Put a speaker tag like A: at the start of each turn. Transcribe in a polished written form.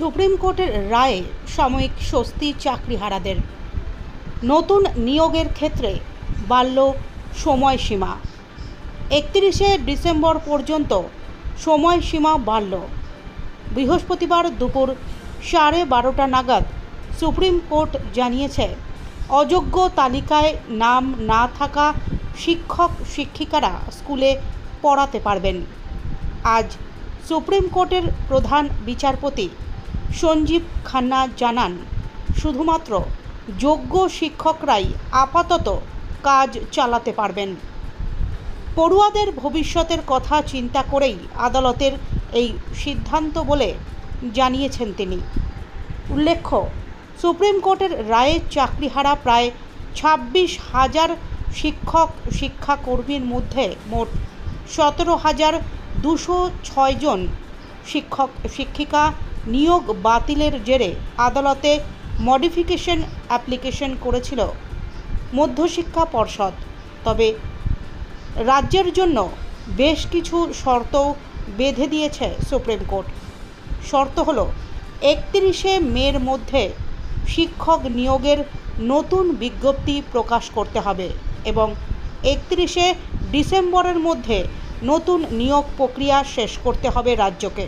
A: Supreme কোর্টের রায়ে সাময়িক স্বস্তি চাকরিহারাদের। নতুন নিয়োগের ক্ষেত্রে বাড়ল সময়সীমা। 31শে ডিসেম্বর পর্যন্ত সময়সীমা বাড়ল। বৃহস্পতিবার দুপুর 12:30 নাগাদ সুপ্রিম কোর্ট জানিয়েছে, অযোগ্য তালিকায় নাম না থাকা শিক্ষক শিক্ষিকারা স্কুলে পড়াতে পারবেন। আজ সুপ্রিম কোর্টের প্রধান বিচারপতি সঞ্জীব খান্না জানান, শুধুমাত্র যোগ্য শিক্ষকরাই আপাতত কাজ চালাতে পারবেন। পড়ুয়াদের ভবিষ্যতের কথা চিন্তা করেই আদালতের এই সিদ্ধান্ত বলে জানিয়েছেন তিনি। উল্লেখ্য, সুপ্রিম কোর্টের রায়ে চাকরিহারা প্রায় 26,000 শিক্ষক শিক্ষাকর্মীর মধ্যে মোট 17,206 জন শিক্ষক শিক্ষিকা নিয়োগ বাতিলের জেরে আদালতে মডিফিকেশন অ্যাপ্লিকেশন করেছিল মধ্যশিক্ষা পর্ষদ। তবে রাজ্যের জন্য বেশ কিছু শর্ত বেঁধে দিয়েছে সুপ্রিম কোর্ট। শর্ত হলো, 31শে মের মধ্যে শিক্ষক নিয়োগের নতুন বিজ্ঞপ্তি প্রকাশ করতে হবে এবং 31শে ডিসেম্বরের মধ্যে নতুন নিয়োগ প্রক্রিয়া শেষ করতে হবে রাজ্যকে।